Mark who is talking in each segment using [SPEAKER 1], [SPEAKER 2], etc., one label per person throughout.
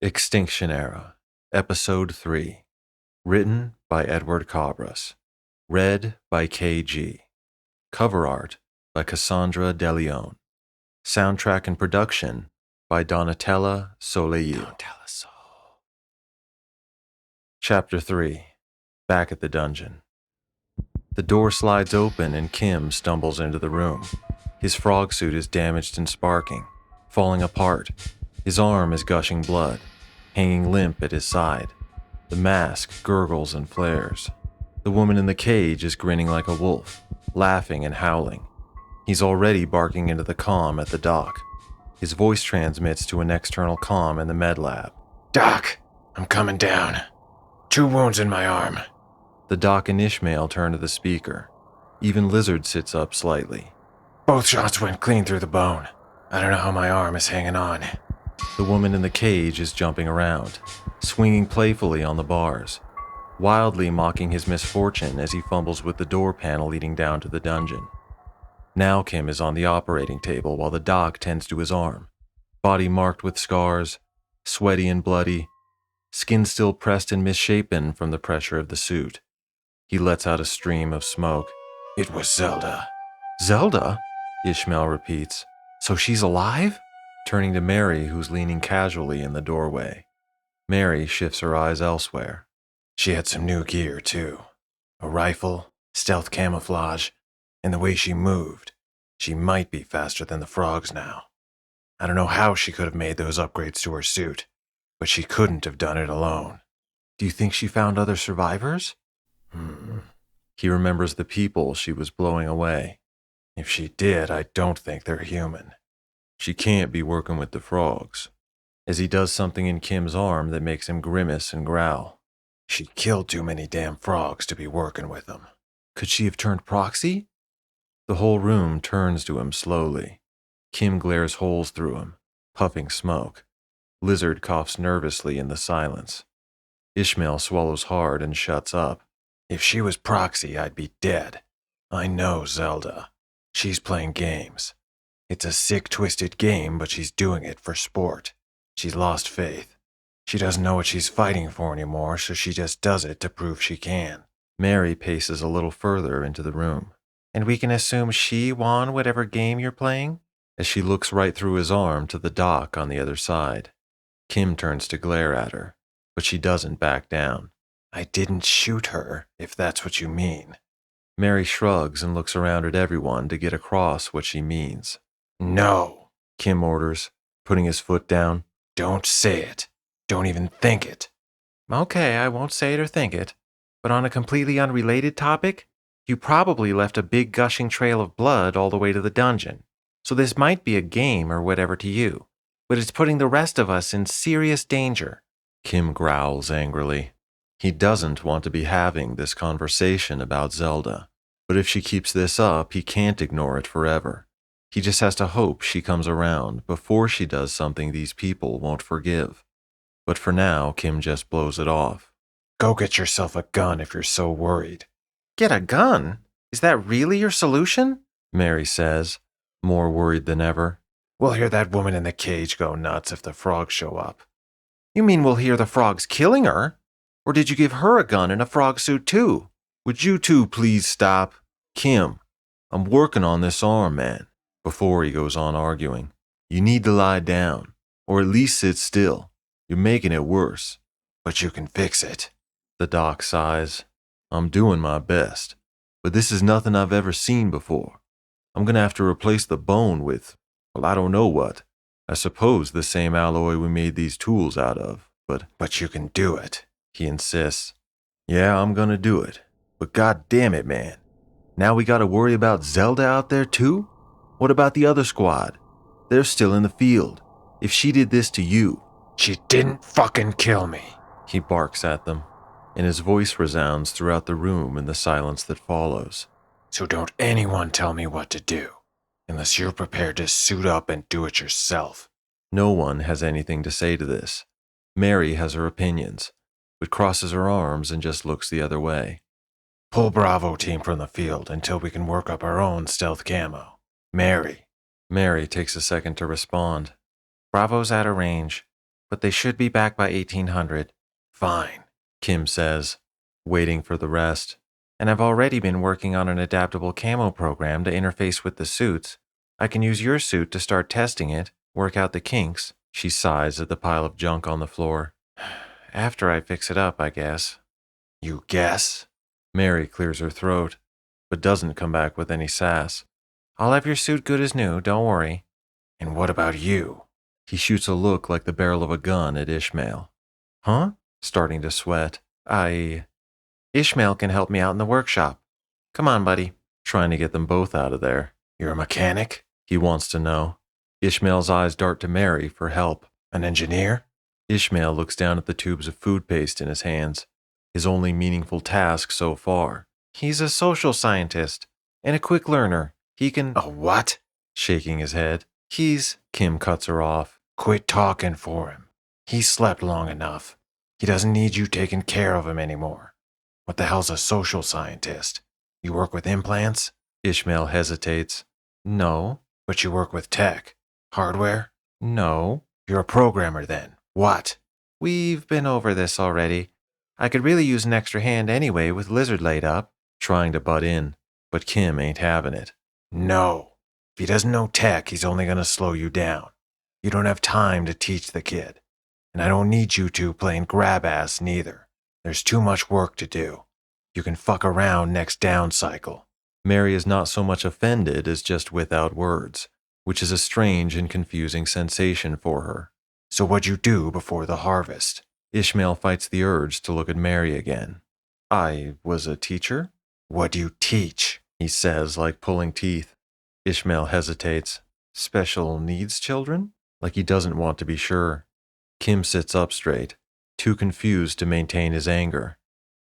[SPEAKER 1] Extinction Era, Episode 3. Written by Edward Cabras. Read by KG. Cover art by Cassandra De Leon. Soundtrack and production by Donatella Soleil. Chapter 3. Back at the dungeon. The door slides open and Kim stumbles into the room. His frog suit is damaged and sparking, falling apart. His arm is gushing blood, hanging limp at his side. The mask gurgles and flares. The woman in the cage is grinning like a wolf, laughing and howling. He's already barking into the comm at the dock. His voice transmits to an external comm in the med lab.
[SPEAKER 2] "Doc, I'm coming down. 2 wounds in my arm."
[SPEAKER 1] The doc and Ishmael turn to the speaker. Even Lizard sits up slightly.
[SPEAKER 2] "Both shots went clean through the bone. I don't know how my arm is hanging on."
[SPEAKER 1] The woman in the cage is jumping around, swinging playfully on the bars, wildly mocking his misfortune as he fumbles with the door panel leading down to the dungeon. Now Kim is on the operating table while the doc tends to his arm, body marked with scars, sweaty and bloody, skin still pressed and misshapen from the pressure of the suit. He lets out a stream of smoke.
[SPEAKER 2] "It was Zelda."
[SPEAKER 1] "Zelda?" Ishmael repeats. "So she's alive?" Turning to Mary, who's leaning casually in the doorway. Mary shifts her eyes elsewhere.
[SPEAKER 2] "She had some new gear, too. A rifle, stealth camouflage, and the way she moved. She might be faster than the frogs now. I don't know how she could have made those upgrades to her suit, but she couldn't have done it alone."
[SPEAKER 1] "Do you think she found other survivors?" He remembers the people she was blowing away.
[SPEAKER 2] "If she did, I don't think they're human."
[SPEAKER 1] She can't be working with the frogs. As he does something in Kim's arm that makes him grimace and growl.
[SPEAKER 2] "She killed too many damn frogs to be working with them."
[SPEAKER 1] Could she have turned proxy? The whole room turns to him slowly. Kim glares holes through him, puffing smoke. Lizard coughs nervously in the silence. Ishmael swallows hard and shuts up.
[SPEAKER 2] "If she was proxy, I'd be dead. I know Zelda. She's playing games. It's a sick, twisted game, but she's doing it for sport. She's lost faith. She doesn't know what she's fighting for anymore, so she just does it to prove she can."
[SPEAKER 1] Mary paces a little further into the room.
[SPEAKER 2] "And we can assume she won whatever game you're playing?"
[SPEAKER 1] As she looks right through his arm to the dock on the other side. Kim turns to glare at her, but she doesn't back down.
[SPEAKER 2] "I didn't shoot her, if that's what you mean."
[SPEAKER 1] Mary shrugs and looks around at everyone to get across what she means.
[SPEAKER 2] "No,"
[SPEAKER 1] Kim orders, putting his foot down.
[SPEAKER 2] "Don't say it. Don't even think it."
[SPEAKER 3] "Okay, I won't say it or think it. But on a completely unrelated topic, you probably left a big gushing trail of blood all the way to the dungeon. So this might be a game or whatever to you, but it's putting the rest of us in serious danger."
[SPEAKER 1] Kim growls angrily. He doesn't want to be having this conversation about Zelda, but if she keeps this up, he can't ignore it forever. He just has to hope she comes around before she does something these people won't forgive. But for now, Kim just blows it off.
[SPEAKER 2] "Go get yourself a gun if you're so worried."
[SPEAKER 3] "Get a gun? Is that really your solution?"
[SPEAKER 1] Mary says, more worried than ever.
[SPEAKER 2] "We'll hear that woman in the cage go nuts if the frogs show up."
[SPEAKER 3] "You mean we'll hear the frogs killing her? Or did you give her a gun and a frog suit too?"
[SPEAKER 1] "Would you two please stop? Kim, I'm working on this arm, man." Before he goes on arguing, "You need to lie down, or at least sit still. You're making it worse."
[SPEAKER 2] "But you can fix it."
[SPEAKER 1] The doc sighs. "I'm doing my best, but this is nothing I've ever seen before. I'm gonna have to replace the bone with, well, I don't know what. I suppose the same alloy we made these tools out of,
[SPEAKER 2] But you can do it,"
[SPEAKER 1] he insists. "Yeah, I'm gonna do it. But god damn it, man. Now we gotta worry about Zelda out there too? What about the other squad? They're still in the field. If she did this to you..."
[SPEAKER 2] "She didn't fucking kill me,"
[SPEAKER 1] he barks at them, and his voice resounds throughout the room in the silence that follows.
[SPEAKER 2] "So don't anyone tell me what to do, unless you're prepared to suit up and do it yourself."
[SPEAKER 1] No one has anything to say to this. Mary has her opinions, but crosses her arms and just looks the other way.
[SPEAKER 2] "Pull Bravo team from the field until we can work up our own stealth camo. Mary."
[SPEAKER 1] Mary takes a second to respond.
[SPEAKER 3] "Bravo's out of range. but they should be back by 1800.
[SPEAKER 2] Fine,
[SPEAKER 1] Kim says, waiting for the rest.
[SPEAKER 3] And I've already been working on an adaptable camo program to interface with the suits. I can use your suit to start testing it, work out the kinks.
[SPEAKER 1] She sighs at the pile of junk on the floor.
[SPEAKER 3] After I fix it up, I guess.
[SPEAKER 2] You guess?
[SPEAKER 1] Mary clears her throat, but doesn't come back with any sass.
[SPEAKER 3] I'll have your suit good as new, don't worry.
[SPEAKER 2] And what about you?
[SPEAKER 1] He shoots a look like the barrel of a gun at Ishmael.
[SPEAKER 3] Huh?
[SPEAKER 1] Starting to sweat.
[SPEAKER 3] Ishmael can help me out in the workshop. Come on, buddy.
[SPEAKER 1] Trying to get them both out of there.
[SPEAKER 2] You're a mechanic?
[SPEAKER 1] He wants to know. Ishmael's eyes dart to Mary for help.
[SPEAKER 2] An engineer?
[SPEAKER 1] Ishmael looks down at the tubes of food paste in his hands. His only meaningful task so far.
[SPEAKER 3] He's a social scientist and a quick learner. He can...
[SPEAKER 2] A what?
[SPEAKER 1] Shaking his head.
[SPEAKER 3] He's...
[SPEAKER 1] Kim cuts her off.
[SPEAKER 2] Quit talking for him. He's slept long enough. He doesn't need you taking care of him anymore. What the hell's a social scientist? You work with implants?
[SPEAKER 1] Ishmael hesitates.
[SPEAKER 3] No.
[SPEAKER 2] But you work with tech. Hardware?
[SPEAKER 3] No.
[SPEAKER 2] You're a programmer then. What?
[SPEAKER 3] We've been over this already. I could really use an extra hand anyway with Lizard laid up.
[SPEAKER 1] Trying to butt in, but Kim ain't having it.
[SPEAKER 2] No. If he doesn't know tech, he's only going to slow you down. You don't have time to teach the kid. And I don't need you two playing grab ass neither. There's too much work to do. You can fuck around next down cycle.
[SPEAKER 1] Mary is not so much offended as just without words, which is a strange and confusing sensation for her.
[SPEAKER 2] So what'd you do before the harvest?
[SPEAKER 1] Ishmael fights the urge to look at Mary again. I was a teacher?
[SPEAKER 2] What do you teach?
[SPEAKER 1] He says, like pulling teeth. Ishmael hesitates. Special needs children? Like he doesn't want to be sure. Kim sits up straight, too confused to maintain his anger.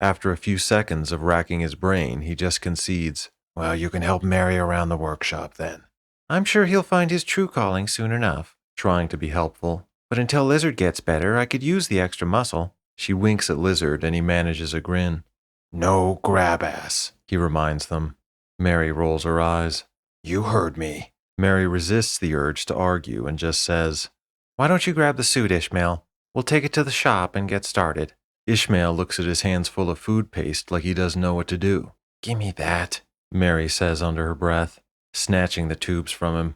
[SPEAKER 1] After a few seconds of racking his brain, he just concedes.
[SPEAKER 2] Well, you can help Mary around the workshop then.
[SPEAKER 3] I'm sure he'll find his true calling soon enough.
[SPEAKER 1] Trying to be helpful.
[SPEAKER 3] But until Lizard gets better, I could use the extra muscle.
[SPEAKER 1] She winks at Lizard and he manages a grin.
[SPEAKER 2] No grab ass,
[SPEAKER 1] he reminds them. Mary rolls her eyes.
[SPEAKER 2] You heard me.
[SPEAKER 1] Mary resists the urge to argue and just says,
[SPEAKER 3] Why don't you grab the suit, Ishmael? We'll take it to the shop and get started.
[SPEAKER 1] Ishmael looks at his hands full of food paste like he doesn't know what to do.
[SPEAKER 2] Gimme that,
[SPEAKER 1] Mary says under her breath, snatching the tubes from him.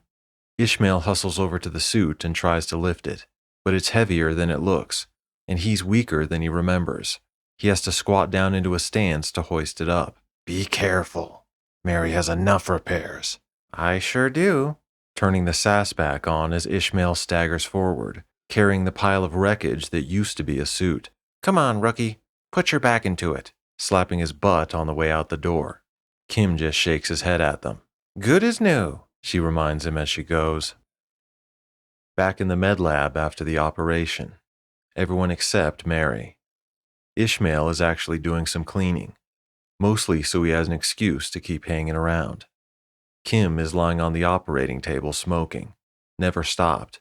[SPEAKER 1] Ishmael hustles over to the suit and tries to lift it, but it's heavier than it looks, and he's weaker than he remembers. He has to squat down into a stance to hoist it up.
[SPEAKER 2] Be careful. Mary has enough repairs.
[SPEAKER 3] I sure do.
[SPEAKER 1] Turning the sass back on as Ishmael staggers forward, carrying the pile of wreckage that used to be a suit.
[SPEAKER 3] Come on, rookie. Put your back into it.
[SPEAKER 1] Slapping his butt on the way out the door. Kim just shakes his head at them.
[SPEAKER 3] Good as new,
[SPEAKER 1] she reminds him as she goes. Back in the med lab after the operation. Everyone except Mary. Ishmael is actually doing some cleaning, mostly so he has an excuse to keep hanging around. Kim is lying on the operating table smoking. Never stopped.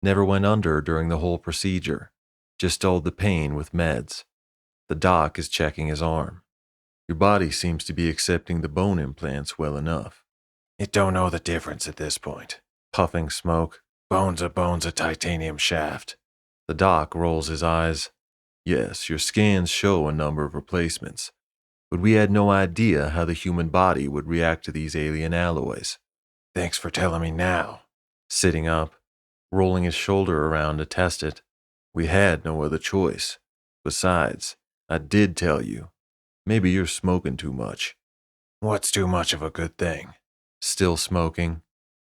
[SPEAKER 1] Never went under during the whole procedure. Just dulled the pain with meds. The doc is checking his arm. Your body seems to be accepting the bone implants well enough.
[SPEAKER 2] It don't know the difference at this point.
[SPEAKER 1] Puffing smoke.
[SPEAKER 2] Bone's a titanium shaft.
[SPEAKER 1] The doc rolls his eyes. Yes, your scans show a number of replacements, but we had no idea how the human body would react to these alien alloys.
[SPEAKER 2] Thanks for telling me now.
[SPEAKER 1] Sitting up, rolling his shoulder around to test it. We had no other choice. Besides, I did tell you. Maybe you're smoking too much.
[SPEAKER 2] What's too much of a good thing?
[SPEAKER 1] Still smoking.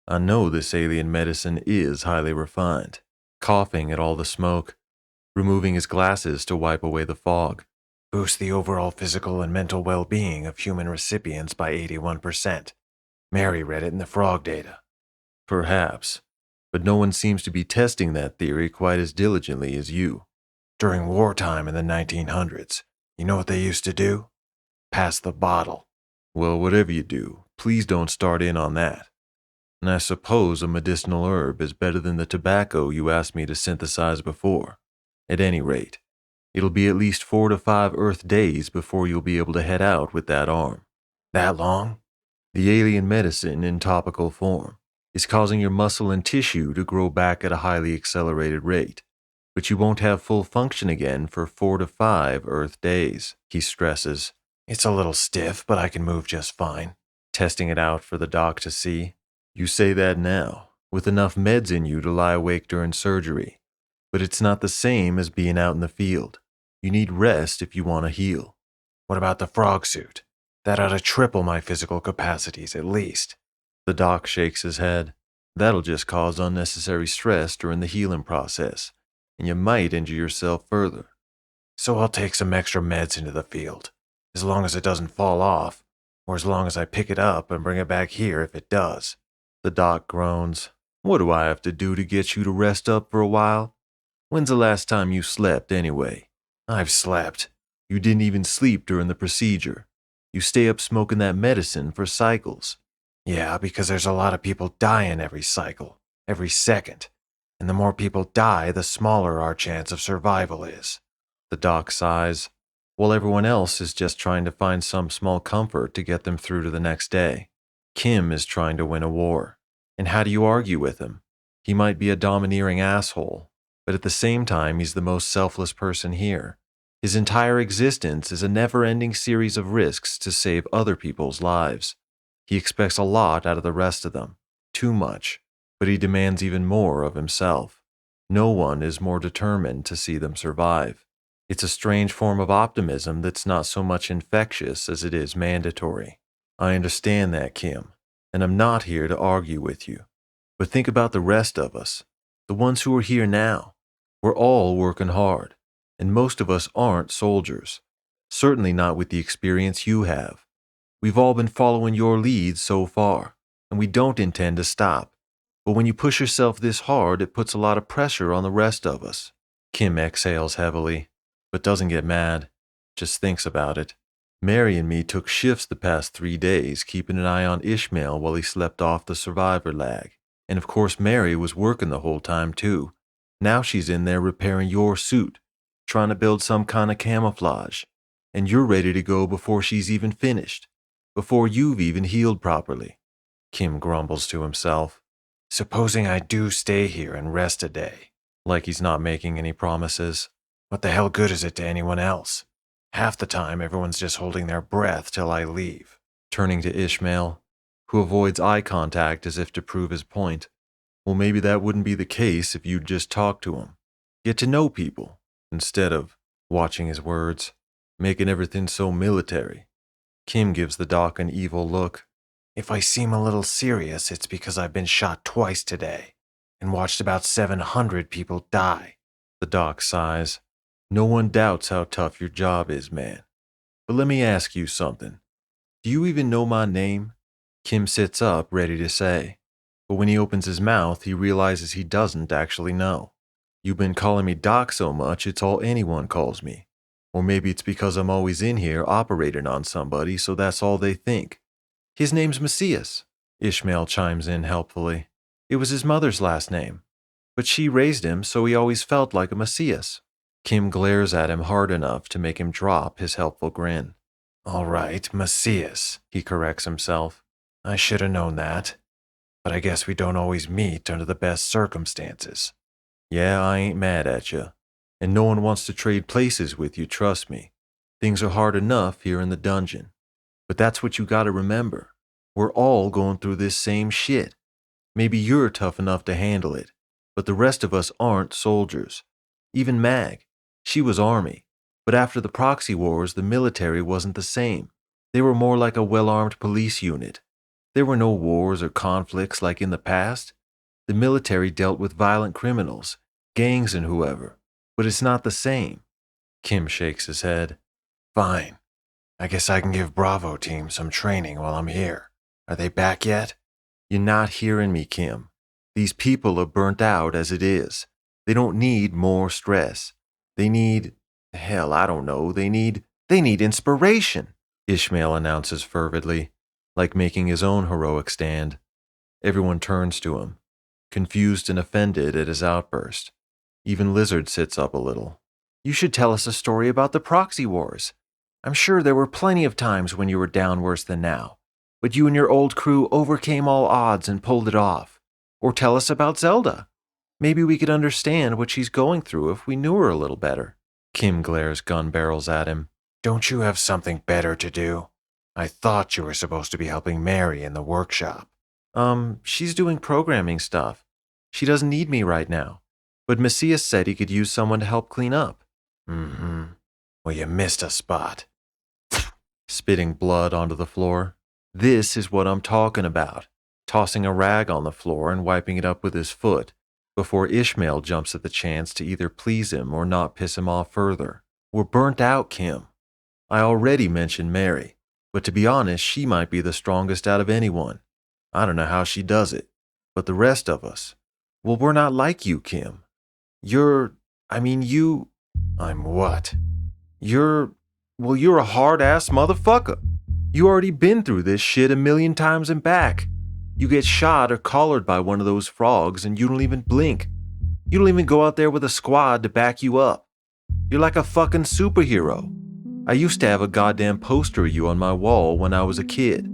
[SPEAKER 1] I know this alien medicine is highly refined. Coughing at all the smoke. Removing his glasses to wipe away the fog.
[SPEAKER 2] Boost the overall physical and mental well-being of human recipients by 81%. Mary read it in the frog data.
[SPEAKER 1] Perhaps, but no one seems to be testing that theory quite as diligently as you.
[SPEAKER 2] During wartime in the 1900s, you know what they used to do? Pass the bottle.
[SPEAKER 1] Well, whatever you do, please don't start in on that. And I suppose a medicinal herb is better than the tobacco you asked me to synthesize before. At any rate, it'll be at least 4 to 5 Earth days before you'll be able to head out with that arm.
[SPEAKER 2] That long?
[SPEAKER 1] The alien medicine in topical form is causing your muscle and tissue to grow back at a highly accelerated rate. but you won't have full function again for 4 to 5 Earth days, he stresses,
[SPEAKER 2] It's a little stiff, but I can move just fine.
[SPEAKER 1] testing it out for the doc to see. You say that now, with enough meds in you to lie awake during surgery. But it's not the same as being out in the field. You need rest if you want to heal.
[SPEAKER 2] What about the frog suit? That ought to triple my physical capacities at least.
[SPEAKER 1] The doc shakes his head. That'll just cause unnecessary stress during the healing process, and you might injure yourself further.
[SPEAKER 2] So I'll take some extra meds into the field, as long as it doesn't fall off, or as long as I pick it up and bring it back here if it does.
[SPEAKER 1] The doc groans. What do I have to do to get you to rest up for a while? When's the last time you slept anyway?
[SPEAKER 2] I've slept.
[SPEAKER 1] You didn't even sleep during the procedure. You stay up smoking that medicine for cycles.
[SPEAKER 2] Yeah, because there's a lot of people dying every cycle, every second. And the more people die, the smaller our chance of survival is.
[SPEAKER 1] The doc sighs, while everyone else is just trying to find some small comfort to get them through to the next day. Kim is trying to win a war. And how do you argue with him? He might be a domineering asshole, but at the same time, he's the most selfless person here. His entire existence is a never-ending series of risks to save other people's lives. He expects a lot out of the rest of them, too much, but he demands even more of himself. No one is more determined to see them survive. It's a strange form of optimism that's not so much infectious as it is mandatory. I understand that, Kim, and I'm not here to argue with you. But think about the rest of us, the ones who are here now. We're all working hard, and most of us aren't soldiers. Certainly not with the experience you have. We've all been following your lead so far, and we don't intend to stop. But when you push yourself this hard, it puts a lot of pressure on the rest of us. Kim exhales heavily, but doesn't get mad, just thinks about it. Mary and me took shifts the past 3 days, keeping an eye on Ishmael while he slept off the survivor lag. And of course Mary was working the whole time too. Now she's in there repairing your suit, trying to build some kind of camouflage. And you're ready to go before she's even finished, before you've even healed properly. Kim grumbles to himself.
[SPEAKER 2] Supposing I do stay here and rest a day.
[SPEAKER 1] Like he's not making any promises.
[SPEAKER 2] What the hell good is it to anyone else? Half the time, everyone's just holding their breath till I leave.
[SPEAKER 1] Turning to Ishmael, who avoids eye contact as if to prove his point. Well, maybe that wouldn't be the case if you'd just talk to him. Get to know people, instead of, watching his words, making everything so military. Kim gives the doc an evil look.
[SPEAKER 2] If I seem a little serious, it's because I've been shot twice today and watched about 700 people die.
[SPEAKER 1] The doc sighs. No one doubts how tough your job is, man. But let me ask you something. Do you even know my name? Kim sits up, ready to say. But when he opens his mouth, he realizes he doesn't actually know. You've been calling me Doc so much, it's all anyone calls me. Or maybe it's because I'm always in here operating on somebody, so that's all they think. His name's Macias, Ishmael chimes in helpfully. It was his mother's last name. But she raised him, so he always felt like a Macias. Kim glares at him hard enough to make him drop his helpful grin.
[SPEAKER 2] All right, Macias, he corrects himself. I should have known that. But I guess we don't always meet under the best circumstances.
[SPEAKER 1] Yeah, I ain't mad at you. And no one wants to trade places with you, trust me. Things are hard enough here in the dungeon. But that's what you gotta remember. We're all going through this same shit. Maybe you're tough enough to handle it, but the rest of us aren't soldiers. Even Mag, she was army. But after the proxy wars, the military wasn't the same. They were more like a well-armed police unit. There were no wars or conflicts like in the past. The military dealt with violent criminals, gangs and whoever. But it's not the same. Kim shakes his head.
[SPEAKER 2] Fine. I guess I can give Bravo team some training while I'm here. Are they back yet?
[SPEAKER 1] You're not hearing me, Kim. These people are burnt out as it is. They don't need more stress. They need, hell, I don't know, they need inspiration, Ishmael announces fervidly, like making his own heroic stand. Everyone turns to him, confused and offended at his outburst. Even Lizard sits up a little. You should tell us a story about the proxy wars. I'm sure there were plenty of times when you were down worse than now, but you and your old crew overcame all odds and pulled it off. Or tell us about Zelda.
[SPEAKER 3] Maybe we could understand what she's going through if we knew her a little better.
[SPEAKER 1] Kim glares gun barrels at him.
[SPEAKER 2] Don't you have something better to do? I thought you were supposed to be helping Mary in the workshop.
[SPEAKER 3] She's doing programming stuff. She doesn't need me right now. But Macias said he could use someone to help clean up.
[SPEAKER 2] Mm-hmm. Well, you missed a spot.
[SPEAKER 1] Spitting blood onto the floor.
[SPEAKER 3] This is what I'm talking about. Tossing a rag on the floor and wiping it up with his foot before Ishmael jumps at the chance to either please him or not piss him off further. We're burnt out, Kim. I already mentioned Mary, but to be honest, she might be the strongest out of anyone. I don't know how she does it, but the rest of us, well, we're not like you, Kim.
[SPEAKER 2] I'm what?
[SPEAKER 3] You're a hard-ass motherfucker. You already been through this shit a million times and back. You get shot or collared by one of those frogs and you don't even blink. You don't even go out there with a squad to back you up. You're like a fucking superhero. I used to have a goddamn poster of you on my wall when I was a kid.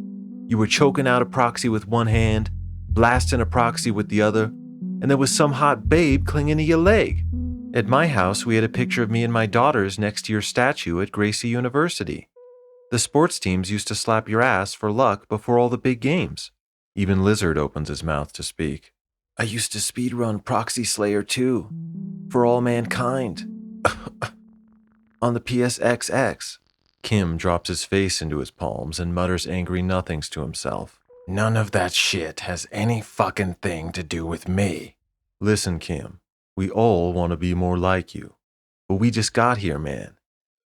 [SPEAKER 3] You were choking out a proxy with one hand, blasting a proxy with the other, and there was some hot babe clinging to your leg. At my house, we had a picture of me and my daughters next to your statue at Gracie University. The sports teams used to slap your ass for luck before all the big games.
[SPEAKER 1] Even Lizard opens his mouth to speak.
[SPEAKER 3] I used to speedrun Proxy Slayer too, for all mankind. On the PSXX.
[SPEAKER 1] Kim drops his face into his palms and mutters angry nothings to himself.
[SPEAKER 2] None of that shit has any fucking thing to do with me.
[SPEAKER 1] Listen, Kim, we all want to be more like you. But we just got here, man.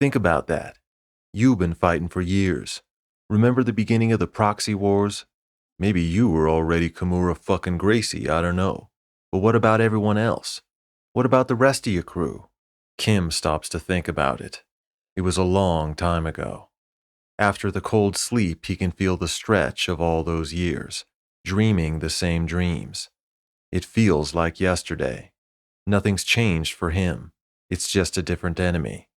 [SPEAKER 1] Think about that. You've been fighting for years. Remember the beginning of the proxy wars? Maybe you were already Kimura fucking Gracie, I don't know. But what about everyone else? What about the rest of your crew? Kim stops to think about it. It was a long time ago. After the cold sleep, he can feel the stretch of all those years, dreaming the same dreams. It feels like yesterday. Nothing's changed for him. It's just a different enemy.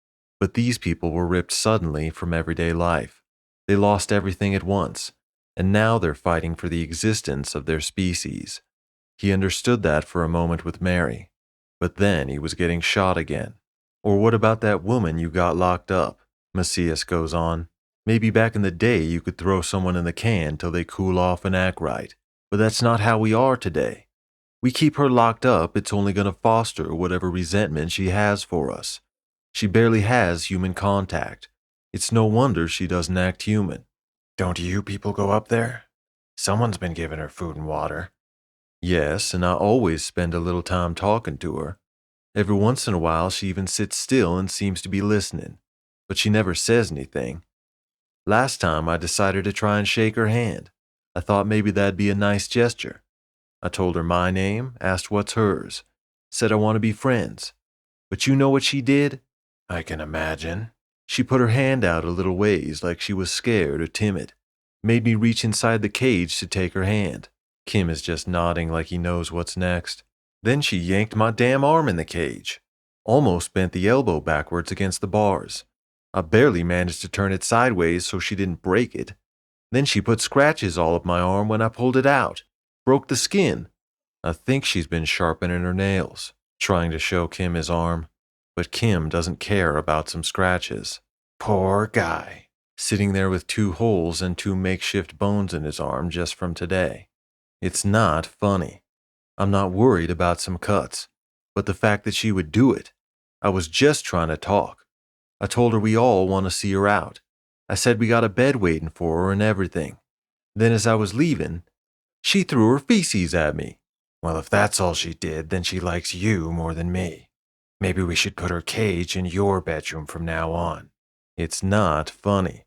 [SPEAKER 1] But these people were ripped suddenly from everyday life. They lost everything at once, and now they're fighting for the existence of their species. He understood that for a moment with Mary, but then he was getting shot again. Or what about that woman you got locked up? Macias goes on. Maybe back in the day you could throw someone in the can till they cool off and act right, but that's not how we are today. We keep her locked up, it's only going to foster whatever resentment she has for us. She barely has human contact. It's no wonder she doesn't act human.
[SPEAKER 2] Don't you people go up there? Someone's been giving her food and water.
[SPEAKER 1] Yes, and I always spend a little time talking to her. Every once in a while she even sits still and seems to be listening, but she never says anything. Last time I decided to try and shake her hand. I thought maybe that'd be a nice gesture. I told her my name, asked what's hers, said I want to be friends. But you know what she did?
[SPEAKER 2] I can imagine.
[SPEAKER 1] She put her hand out a little ways like she was scared or timid, made me reach inside the cage to take her hand. Kim is just nodding like he knows what's next. Then she yanked my damn arm in the cage. Almost bent the elbow backwards against the bars. I barely managed to turn it sideways so she didn't break it. Then she put scratches all up my arm when I pulled it out. Broke the skin. I think she's been sharpening her nails, trying to show Kim his arm. But Kim doesn't care about some scratches.
[SPEAKER 2] Poor guy.
[SPEAKER 1] Sitting there with 2 holes and 2 makeshift bones in his arm just from today. It's not funny. I'm not worried about some cuts, but the fact that she would do it. I was just trying to talk. I told her we all want to see her out. I said we got a bed waiting for her and everything. Then as I was leaving, she threw her feces at me.
[SPEAKER 2] Well, if that's all she did, then she likes you more than me. Maybe we should put her cage in your bedroom from now on.
[SPEAKER 1] It's not funny.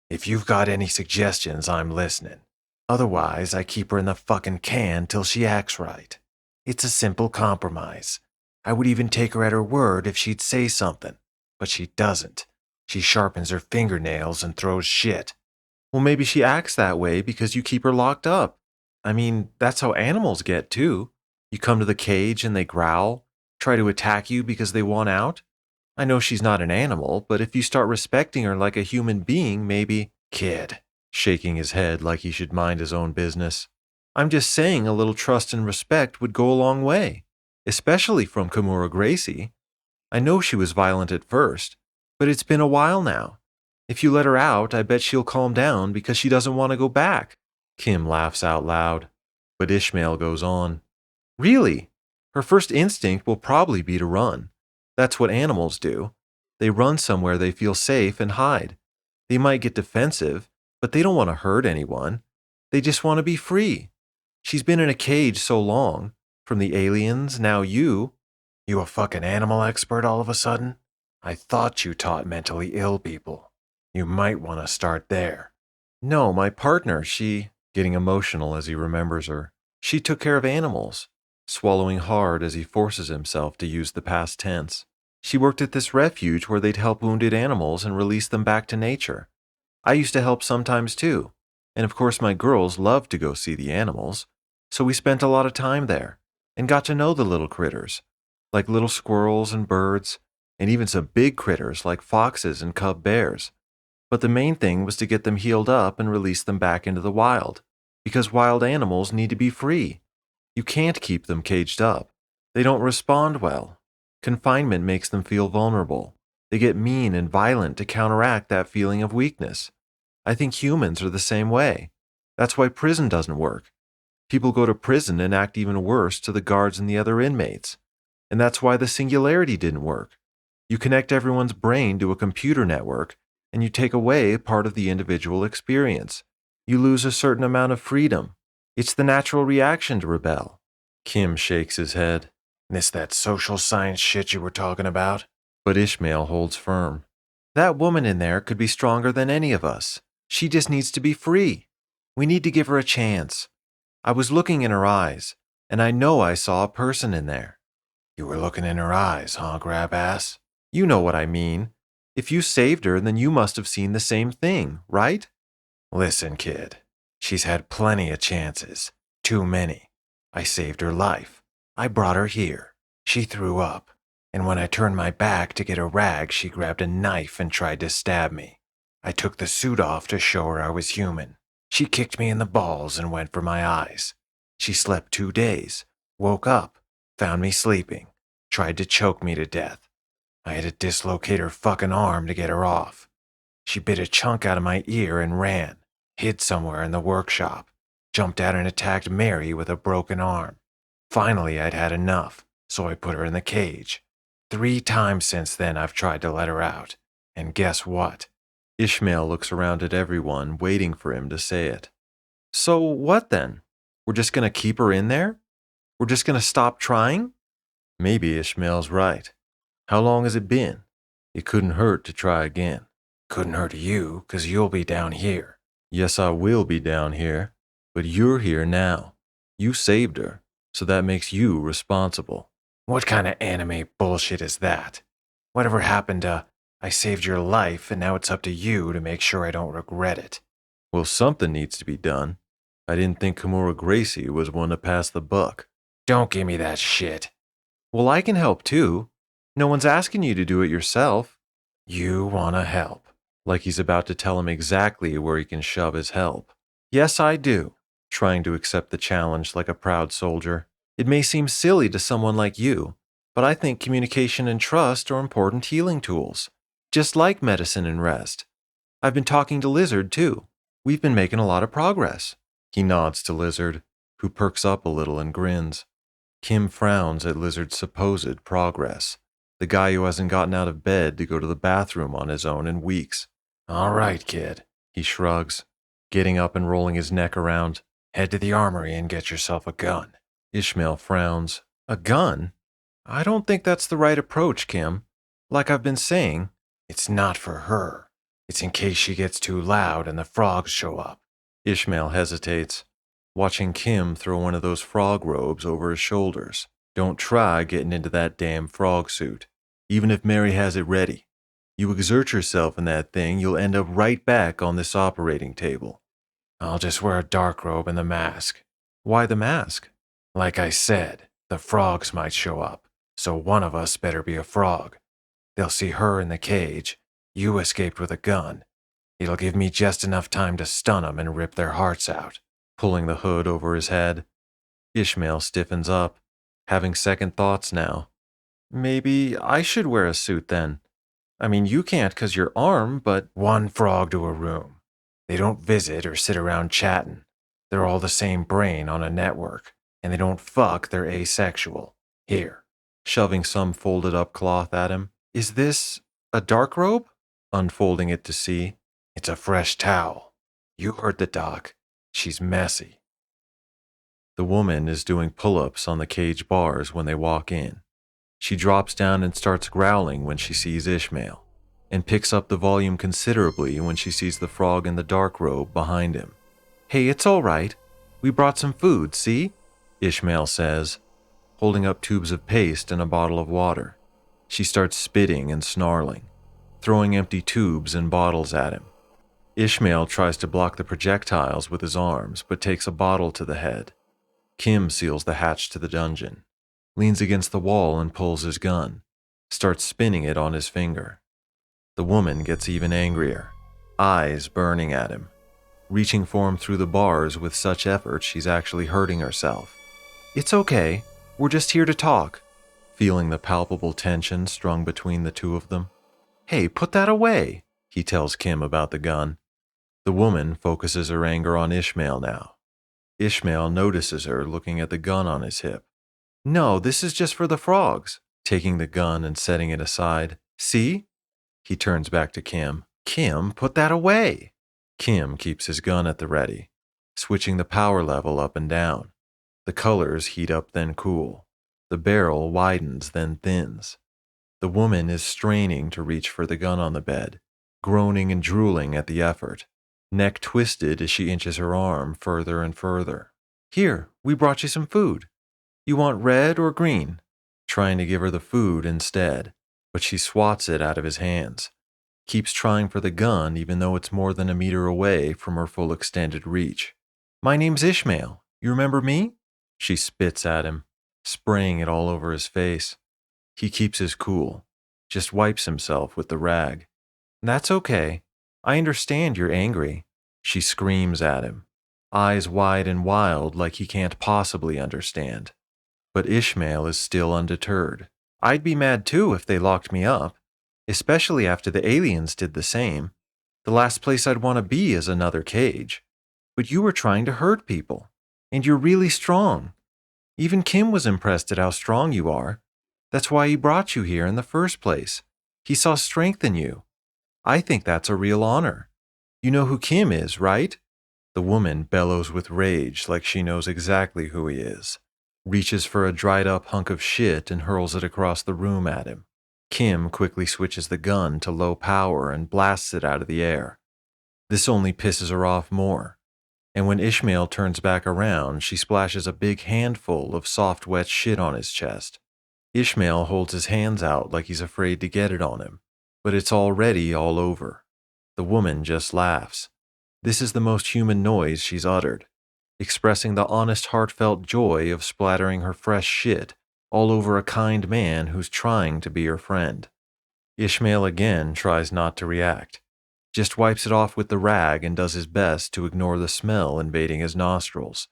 [SPEAKER 2] If you've got any suggestions, I'm listening. Otherwise, I keep her in the fucking can till she acts right. It's a simple compromise. I would even take her at her word if she'd say something. But she doesn't. She sharpens her fingernails and throws shit.
[SPEAKER 3] Well, maybe she acts that way because you keep her locked up. I mean, that's how animals get too. You come to the cage and they growl, try to attack you because they want out. I know she's not an animal, but if you start respecting her like a human being, maybe...
[SPEAKER 2] Kid,
[SPEAKER 1] shaking his head like he should mind his own business.
[SPEAKER 3] I'm just saying a little trust and respect would go a long way.
[SPEAKER 1] especially from Kimura Gracie. I know she was violent at first, but it's been a while now. If you let her out, I bet she'll calm down because she doesn't want to go back." Kim laughs out loud, but Ishmael goes on. "Really? Her first instinct will probably be to run. That's what animals do. They run somewhere they feel safe and hide. They might get defensive, but they don't want to hurt anyone. They just want to be free. She's been in a cage so long, from the aliens, now you."
[SPEAKER 2] You a fucking animal expert all of a sudden? I thought you taught mentally ill people. You might want to start there.
[SPEAKER 1] "No, my partner, she," getting emotional as he remembers her, "she took care of animals," swallowing hard as he forces himself to use the past tense. "She worked at this refuge where they'd help wounded animals and release them back to nature. I used to help sometimes too, and of course my girls loved to go see the animals, so we spent a lot of time there and got to know the little critters, like little squirrels and birds, and even some big critters like foxes and cub bears. But the main thing was to get them healed up and release them back into the wild, because wild animals need to be free. You can't keep them caged up. They don't respond well. Confinement makes them feel vulnerable. They get mean and violent to counteract that feeling of weakness. I think humans are the same way. That's why prison doesn't work. People go to prison and act even worse to the guards and the other inmates. And that's why the singularity didn't work. You connect everyone's brain to a computer network, and you take away part of the individual experience. You lose a certain amount of freedom. It's the natural reaction to rebel." Kim shakes his head.
[SPEAKER 2] This that social science shit you were talking about?
[SPEAKER 1] But Ishmael holds firm. "That woman in there could be stronger than any of us. She just needs to be free. We need to give her a chance. I was looking in her eyes, and I know I saw a person in there."
[SPEAKER 2] You were looking in her eyes, huh, grab ass?
[SPEAKER 1] You know what I mean. If you saved her, then you must have seen the same thing, right?
[SPEAKER 2] Listen, kid. She's had plenty of chances. Too many. I saved her life. I brought her here. She threw up. And when I turned my back to get a rag, she grabbed a knife and tried to stab me. I took the suit off to show her I was human. She kicked me in the balls and went for my eyes. She slept 2 days. Woke up. Found me sleeping. Tried to choke me to death. I had to dislocate her fucking arm to get her off. She bit a chunk out of my ear and ran. Hid somewhere in the workshop. Jumped out and attacked Mary with a broken arm. Finally, I'd had enough, so I put her in the cage. 3 times since then I've tried to let her out. And guess what?
[SPEAKER 1] Ishmael looks around at everyone, waiting for him to say it. "So what then? We're just going to keep her in there? We're just going to stop trying?" Maybe Ishmael's right. How long has it been? It couldn't hurt to try again.
[SPEAKER 2] Couldn't hurt you, 'cause you'll be down here.
[SPEAKER 1] Yes, I will be down here, but you're here now. You saved her, so that makes you responsible.
[SPEAKER 2] What kind of anime bullshit is that? Whatever happened to, I saved your life and now it's up to you to make sure I don't regret it?
[SPEAKER 1] Well, something needs to be done. I didn't think Kimura Gracie was one to pass the buck.
[SPEAKER 2] Don't give me that shit.
[SPEAKER 1] Well, I can help too. No one's asking you to do it yourself.
[SPEAKER 2] You wanna help.
[SPEAKER 1] Like he's about to tell him exactly where he can shove his help. Yes, I do. Trying to accept the challenge like a proud soldier. It may seem silly to someone like you, but I think communication and trust are important healing tools, just like medicine and rest. I've been talking to Lizard too. We've been making a lot of progress. He nods to Lizard, who perks up a little and grins. Kim frowns at Lizard's supposed progress, the guy who hasn't gotten out of bed to go to the bathroom on his own in weeks.
[SPEAKER 2] All right, kid.
[SPEAKER 1] He shrugs, getting up and rolling his neck around.
[SPEAKER 2] Head to the armory and get yourself a gun.
[SPEAKER 1] Ishmael frowns. A gun? I don't think that's the right approach, Kim. Like I've been saying,
[SPEAKER 2] it's not for her. It's in case she gets too loud and the frogs show up.
[SPEAKER 1] Ishmael hesitates, watching Kim throw one of those frog robes over his shoulders. Don't try getting into that damn frog suit, even if Mary has it ready. You exert yourself in that thing, you'll end up right back on this operating table.
[SPEAKER 2] I'll just wear a dark robe and the mask.
[SPEAKER 1] Why the mask?
[SPEAKER 2] Like I said, the frogs might show up, so one of us better be a frog. They'll see her in the cage. You escaped with a gun. It'll give me just enough time to stun them and rip their hearts out.
[SPEAKER 1] Pulling the hood over his head, Ishmael stiffens up. having second thoughts now. Maybe I should wear a suit then. I mean, you can't 'cause your arm, but
[SPEAKER 2] One frog to a room. They don't visit or sit around chatting. They're all the same brain on a network, and they don't fuck, they're asexual. Here.
[SPEAKER 1] shoving some folded up cloth at him. Is this a dark robe? Unfolding it to see.
[SPEAKER 2] It's a fresh towel. You heard the doc. She's messy.
[SPEAKER 1] The woman is doing pull ups on the cage bars when they walk in. She drops down and starts growling when she sees Ishmael, and picks up the volume considerably when she sees the frog in the dark robe behind him. Hey, it's all right. We brought some food, see? Ishmael says, holding up tubes of paste and a bottle of water. She starts spitting and snarling, throwing empty tubes and bottles at him. Ishmael tries to block the projectiles with his arms, but takes a bottle to the head. Kim seals the hatch to the dungeon, leans against the wall and pulls his gun, starts spinning it on his finger. The woman gets even angrier, eyes burning at him, reaching for him through the bars with such effort she's actually hurting herself. It's okay, we're just here to talk, feeling the palpable tension strung between the two of them. Hey, put that away, he tells Kim about the gun. The woman focuses her anger on Ishmael now. Ishmael notices her looking at the gun on his hip. No, this is just for the frogs, taking the gun and setting it aside. See? He turns back to Kim. Kim, put that away. Kim keeps his gun at the ready, switching the power level up and down. The colors heat up then cool. The barrel widens then thins. The woman is straining to reach for the gun on the bed, groaning and drooling at the effort, neck twisted as she inches her arm further and further. Here, we brought you some food. You want red or green? Trying to give her the food instead, but she swats it out of his hands. Keeps trying for the gun even though it's more than a meter away from her full extended reach. My name's Ishmael. You remember me? She spits at him, spraying it all over his face. He keeps his cool, just wipes himself with the rag. That's okay. I understand you're angry. She screams at him, eyes wide and wild like he can't possibly understand. But Ishmael is still undeterred. I'd be mad too if they locked me up, especially after the aliens did the same. The last place I'd want to be is another cage. But you were trying to hurt people, and you're really strong. Even Kim was impressed at how strong you are. That's why he brought you here in the first place. He saw strength in you. I think that's a real honor. You know who Kim is, right? The woman bellows with rage like she knows exactly who he is, reaches for a dried up hunk of shit and hurls it across the room at him. Kim quickly switches the gun to low power and blasts it out of the air. This only pisses her off more, and when Ishmael turns back around, she splashes a big handful of soft wet shit on his chest. Ishmael holds his hands out like he's afraid to get it on him, but it's already all over. The woman just laughs. This is the most human noise she's uttered, expressing the honest, heartfelt joy of splattering her fresh shit all over a kind man who's trying to be her friend. Ishmael again tries not to react, just wipes it off with the rag and does his best to ignore the smell invading his nostrils,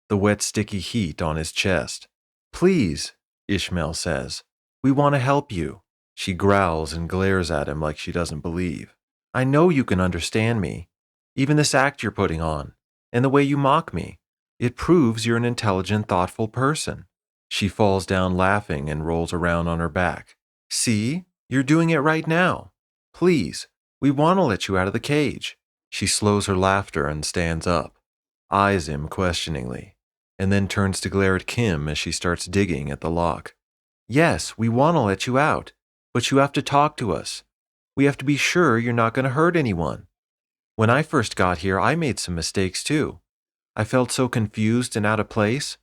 [SPEAKER 1] the wet, sticky heat on his chest. Please, Ishmael says, we want to help you. She growls and glares at him like she doesn't believe. I know you can understand me. Even this act you're putting on, and the way you mock me, it proves you're an intelligent, thoughtful person. She falls down laughing and rolls around on her back. See, you're doing it right now. Please, we want to let you out of the cage. She slows her laughter and stands up, eyes him questioningly, and then turns to glare at Kim as she starts digging at the lock. Yes, we want to let you out, but you have to talk to us. We have to be sure you're not going to hurt anyone. When I first got here, I made some mistakes too. I felt so confused and out of place.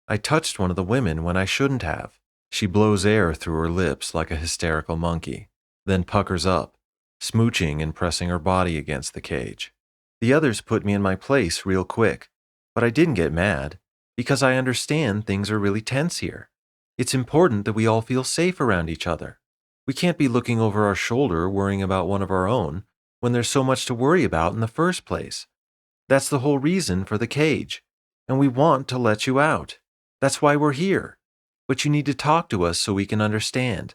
[SPEAKER 1] I touched one of the women when I shouldn't have. She blows air through her lips like a hysterical monkey, then puckers up, smooching and pressing her body against the cage. The others put me in my place real quick, but I didn't get mad, because I understand things are really tense here. It's important that we all feel safe around each other. We can't be looking over our shoulder worrying about one of our own when there's so much to worry about in the first place. That's the whole reason for the cage, and we want to let you out. That's why we're here.
[SPEAKER 3] But you need to talk to us so we can understand.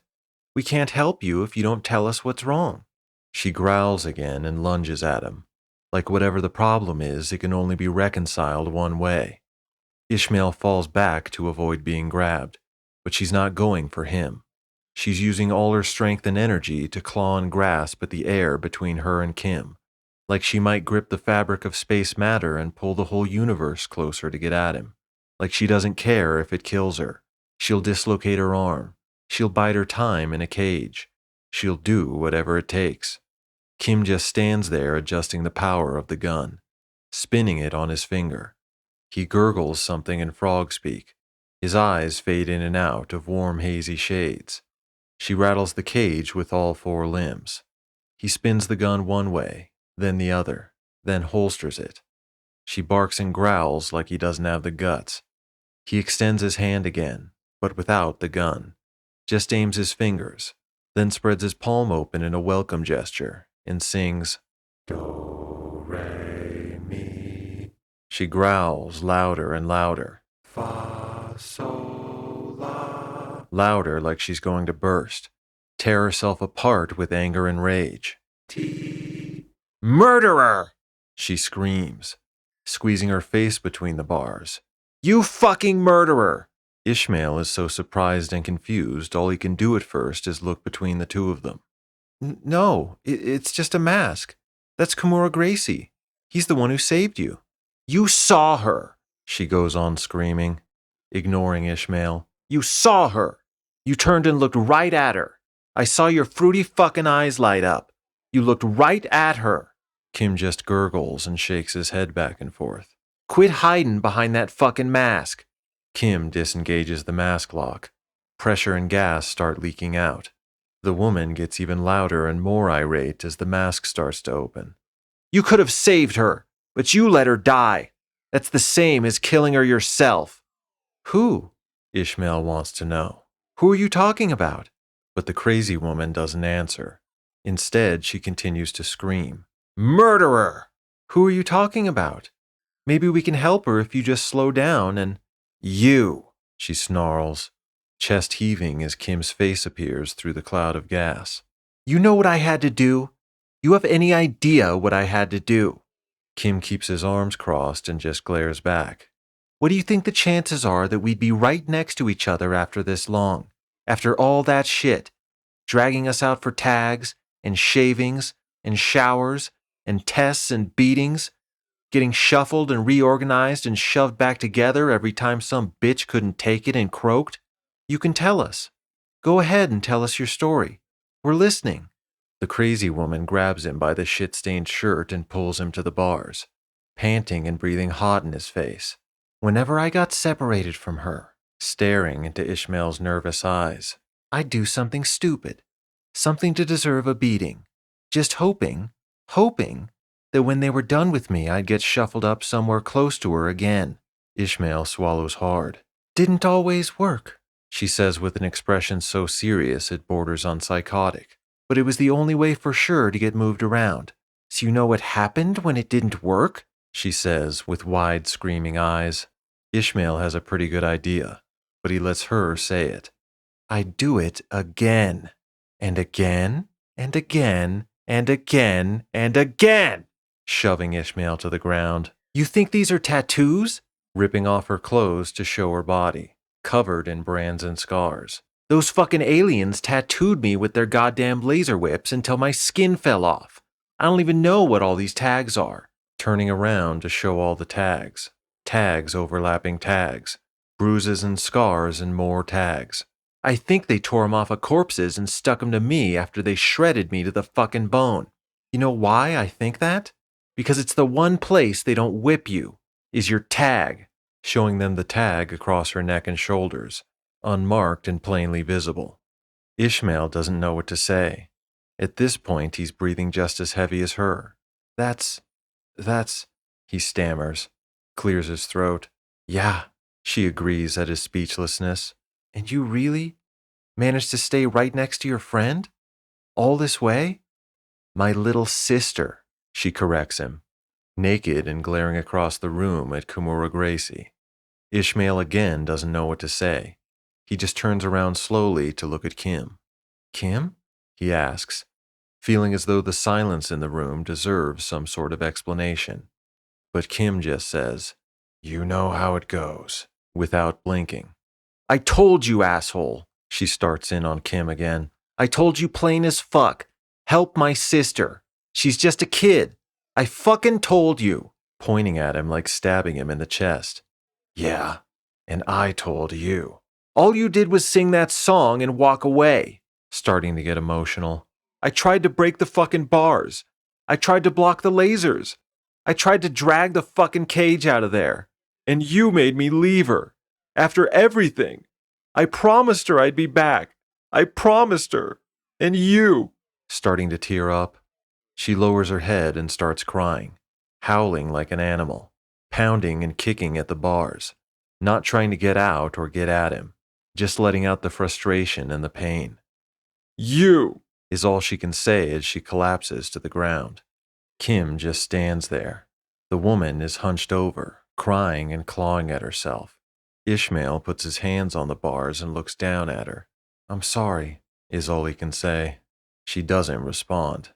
[SPEAKER 3] We can't help you if you don't tell us what's wrong.
[SPEAKER 1] She growls again and lunges at him. Like whatever the problem is, it can only be reconciled one way. Ishmael falls back to avoid being grabbed, but she's not going for him. She's using all her strength and energy to claw and grasp at the air between her and Kim, like she might grip the fabric of space matter and pull the whole universe closer to get at him. Like she doesn't care if it kills her. She'll dislocate her arm. She'll bide her time in a cage. She'll do whatever it takes. Kim just stands there adjusting the power of the gun, spinning it on his finger. He gurgles something in frog speak. His eyes fade in and out of warm, hazy shades. She rattles the cage with all four limbs. He spins the gun one way, then the other, then holsters it. She barks and growls like he doesn't have the guts. He extends his hand again, but without the gun. Just aims his fingers, then spreads his palm open in a welcome gesture and sings, Do, re, mi. She growls louder and louder. Fa, sol, la. Louder like she's going to burst, tear herself apart with anger and rage. T. Murderer! She screams, squeezing her face between the bars. You fucking murderer! Ishmael is so surprised and confused, all he can do at first is look between the two of them. No, it's just a mask. That's Kimura Gracie. He's the one who saved you. You saw her, she goes on screaming, ignoring Ishmael. You saw her. You turned and looked right at her. I saw your fruity fucking eyes light up. You looked right at her. Kim just gurgles and shakes his head back and forth. Quit hiding behind that fucking mask. Kim disengages the mask lock. Pressure and gas start leaking out. The woman gets even louder and more irate as the mask starts to open. You could have saved her, but you let her die. That's the same as killing her yourself. Who? Ishmael wants to know. Who are you talking about? But the crazy woman doesn't answer. Instead, she continues to scream. Murderer! Who are you talking about? Maybe we can help her if you just slow down and... You, she snarls, chest heaving as Kim's face appears through the cloud of gas. You know what I had to do? You have any idea what I had to do? Kim keeps his arms crossed and just glares back. What do you think the chances are that we'd be right next to each other after this long? After all that shit? Dragging us out for tags, and shavings, and showers, and tests and beatings? Getting shuffled and reorganized and shoved back together every time some bitch couldn't take it and croaked? You can tell us. Go ahead and tell us your story. We're listening. The crazy woman grabs him by the shit-stained shirt and pulls him to the bars, panting and breathing hot in his face. Whenever I got separated from her, staring into Ishmael's nervous eyes, I'd do something stupid, something to deserve a beating, just hoping that when they were done with me, I'd get shuffled up somewhere close to her again. Ishmael swallows hard. Didn't always work, she says with an expression so serious it borders on psychotic. But it was the only way for sure to get moved around. So you know what happened when it didn't work? She says with wide, screaming eyes. Ishmael has a pretty good idea, but he lets her say it. I'd do it again, and again, and again, and again, and again, shoving Ishmael to the ground. You think these are tattoos? Ripping off her clothes to show her body, covered in brands and scars. Those fucking aliens tattooed me with their goddamn laser whips until my skin fell off. I don't even know what all these tags are. Turning around to show all the tags. Tags overlapping tags. Bruises and scars and more tags. I think they tore them off of corpses and stuck them to me after they shredded me to the fucking bone. You know why I think that? Because it's the one place they don't whip you, is your tag, showing them the tag across her neck and shoulders, unmarked and plainly visible. Ishmael doesn't know what to say. At this point, he's breathing just as heavy as her. That's, he stammers, clears his throat. Yeah, she agrees at his speechlessness. And you really managed to stay right next to your friend? All this way? My little sister, she corrects him, naked and glaring across the room at Kimura Gracie. Ishmael again doesn't know what to say. He just turns around slowly to look at Kim. Kim? He asks, feeling as though the silence in the room deserves some sort of explanation. But Kim just says, "You know how it goes," without blinking. "I told you, asshole," she starts in on Kim again. "I told you plain as fuck. Help my sister. She's just a kid. I fucking told you," pointing at him like stabbing him in the chest.
[SPEAKER 2] "Yeah, and I told you."
[SPEAKER 1] "All you did was sing that song and walk away," starting to get emotional. "I tried to break the fucking bars. I tried to block the lasers. I tried to drag the fucking cage out of there. And you made me leave her. After everything. I promised her I'd be back. I promised her. And you," starting to tear up. She lowers her head and starts crying, howling like an animal, pounding and kicking at the bars, not trying to get out or get at him, just letting out the frustration and the pain. "You," is all she can say as she collapses to the ground. Kim just stands there. The woman is hunched over, crying and clawing at herself. Ishmael puts his hands on the bars and looks down at her. "I'm sorry," is all he can say. She doesn't respond.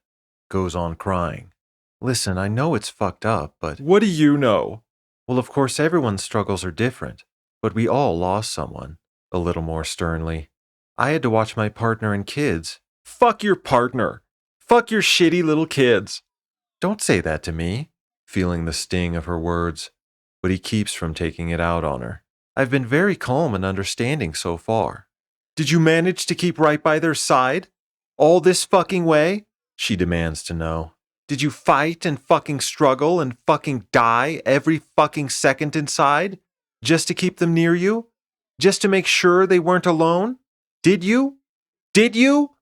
[SPEAKER 1] Goes on crying. "Listen, I know it's fucked up, but..." "What do you know?" "Well, of course everyone's struggles are different, but we all lost someone," a little more sternly. "I had to watch my partner and kids." "Fuck your partner. Fuck your shitty little kids." "Don't say that to me," feeling the sting of her words, but he keeps from taking it out on her. "I've been very calm and understanding so far." "Did you manage to keep right by their side? All this fucking way?" she demands to know. "Did you fight and fucking struggle and fucking die every fucking second inside? Just to keep them near you? Just to make sure they weren't alone? Did you? Did you?"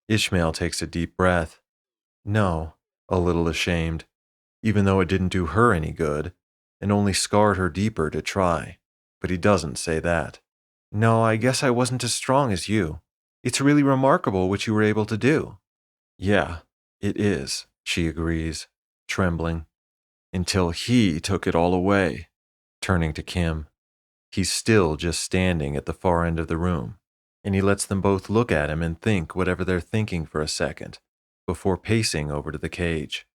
[SPEAKER 1] Ishmael takes a deep breath. "No," a little ashamed, even though it didn't do her any good, and only scarred her deeper to try. But he doesn't say that. "No, I guess I wasn't as strong as you. It's really remarkable what you were able to do." "Yeah, it is," she agrees, trembling. "Until he took it all away," turning to Kim. He's still just standing at the far end of the room, and he lets them both look at him and think whatever they're thinking for a second, before pacing over to the cage.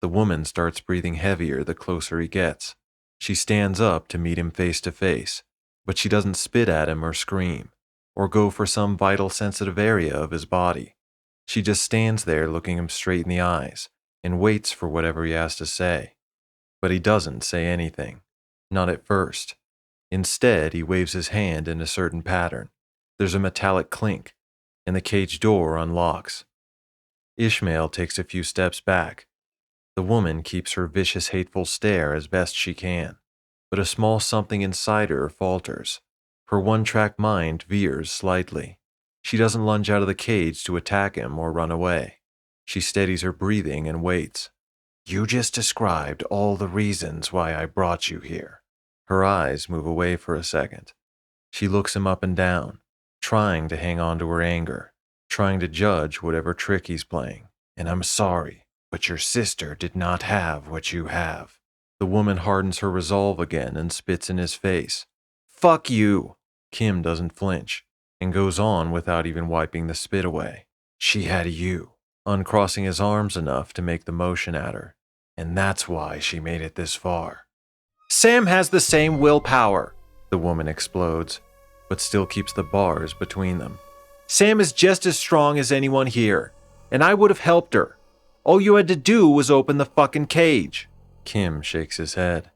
[SPEAKER 1] The woman starts breathing heavier the closer he gets. She stands up to meet him face to face, but she doesn't spit at him or scream, or go for some vital sensitive area of his body. She just stands there looking him straight in the eyes and waits for whatever he has to say. But he doesn't say anything. Not at first. Instead, he waves his hand in a certain pattern. There's a metallic clink, and the cage door unlocks. Ishmael takes a few steps back. The woman keeps her vicious, hateful stare as best she can, but a small something inside her falters. Her one-track mind veers slightly. She doesn't lunge out of the cage to attack him or run away. She steadies her breathing and waits.
[SPEAKER 2] "You just described all the reasons why I brought you here."
[SPEAKER 1] Her eyes move away for a second. She looks him up and down, trying to hang on to her anger, trying to judge whatever trick he's playing.
[SPEAKER 2] "And I'm sorry, but your sister did not have what you have."
[SPEAKER 1] The woman hardens her resolve again and spits in his face. "Fuck you!" Kim doesn't flinch, and goes on without even wiping the spit away.
[SPEAKER 2] "She had you."
[SPEAKER 1] Uncrossing his arms enough to make the motion at her.
[SPEAKER 2] "And that's why she made it this far."
[SPEAKER 3] Sam has the same willpower,
[SPEAKER 1] the woman explodes, but still keeps the bars between them.
[SPEAKER 3] "Sam is just as strong as anyone here, and I would have helped her. All you had to do was open the fucking cage."
[SPEAKER 1] Kim shakes his head.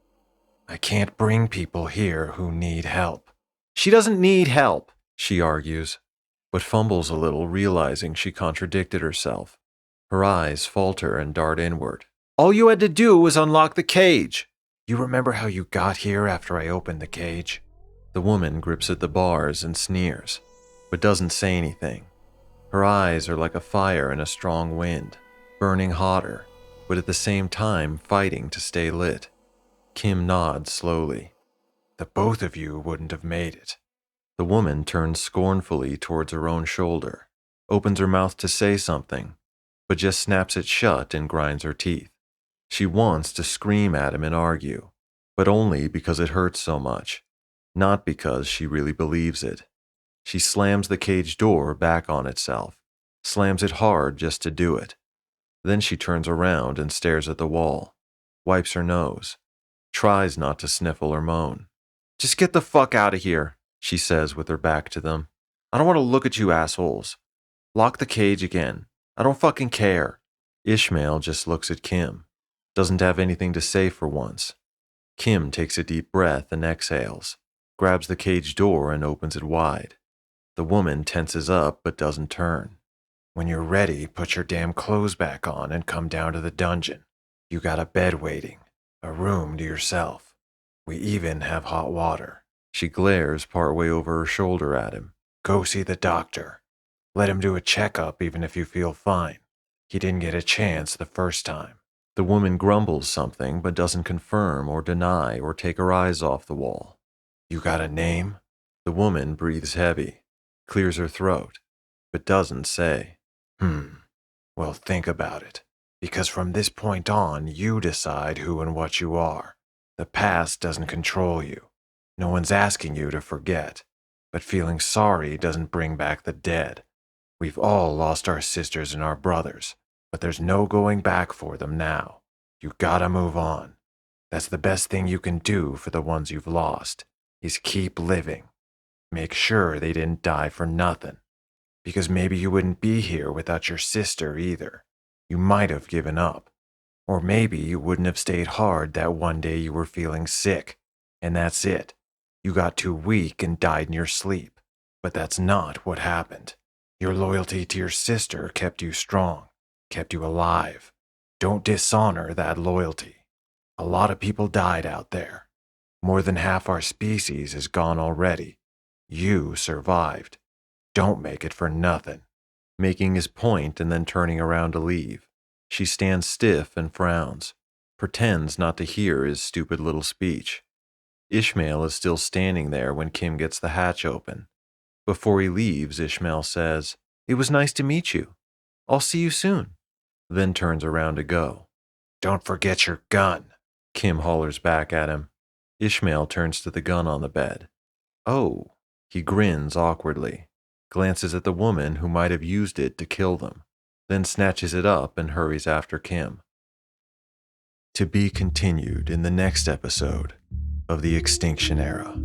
[SPEAKER 2] "I can't bring people here who need help."
[SPEAKER 3] "She doesn't need help,"
[SPEAKER 1] she argues, but fumbles a little, realizing she contradicted herself. Her eyes falter and dart inward.
[SPEAKER 3] "All you had to do was unlock the cage."
[SPEAKER 2] "You remember how you got here after I opened the cage?"
[SPEAKER 1] The woman grips at the bars and sneers, but doesn't say anything. Her eyes are like a fire in a strong wind, burning hotter, but at the same time fighting to stay lit. Kim nods slowly.
[SPEAKER 2] "The both of you wouldn't have made it."
[SPEAKER 1] The woman turns scornfully towards her own shoulder, opens her mouth to say something, but just snaps it shut and grinds her teeth. She wants to scream at him and argue, but only because it hurts so much, not because she really believes it. She slams the cage door back on itself, slams it hard just to do it. Then she turns around and stares at the wall, wipes her nose, tries not to sniffle or moan. "Just get the fuck out of here," she says with her back to them. "I don't want to look at you assholes. Lock the cage again. I don't fucking care." Ishmael just looks at Kim, doesn't have anything to say for once. Kim takes a deep breath and exhales, grabs the cage door and opens it wide. The woman tenses up but doesn't turn.
[SPEAKER 2] "When you're ready, put your damn clothes back on and come down to the dungeon. You got a bed waiting, a room to yourself. We even have hot water."
[SPEAKER 1] She glares partway over her shoulder at him.
[SPEAKER 2] "Go see the doctor. Let him do a checkup even if you feel fine. He didn't get a chance the first time."
[SPEAKER 1] The woman grumbles something but doesn't confirm or deny or take her eyes off the wall.
[SPEAKER 2] "You got a name?"
[SPEAKER 1] The woman breathes heavy, clears her throat, but doesn't say.
[SPEAKER 2] Well, think about it. Because from this point on, you decide who and what you are. The past doesn't control you. No one's asking you to forget. But feeling sorry doesn't bring back the dead. We've all lost our sisters and our brothers, but there's no going back for them now. You gotta move on. That's the best thing you can do for the ones you've lost, is keep living. Make sure they didn't die for nothing. Because maybe you wouldn't be here without your sister either. You might have given up. Or maybe you wouldn't have stayed hard that one day you were feeling sick. And that's it. You got too weak and died in your sleep. But that's not what happened. Your loyalty to your sister kept you strong, kept you alive. Don't dishonor that loyalty. A lot of people died out there. More than half our species is gone already. You survived. Don't make it for nothing."
[SPEAKER 1] Making his point and then turning around to leave, she stands stiff and frowns, pretends not to hear his stupid little speech. Ishmael is still standing there when Kim gets the hatch open. Before he leaves, Ishmael says, "It was nice to meet you. I'll see you soon," then turns around to go.
[SPEAKER 2] "Don't forget your gun,"
[SPEAKER 1] Kim hollers back at him. Ishmael turns to the gun on the bed. "Oh," he grins awkwardly, glances at the woman who might have used it to kill them, then snatches it up and hurries after Kim. To be continued in the next episode of the Extinction Era.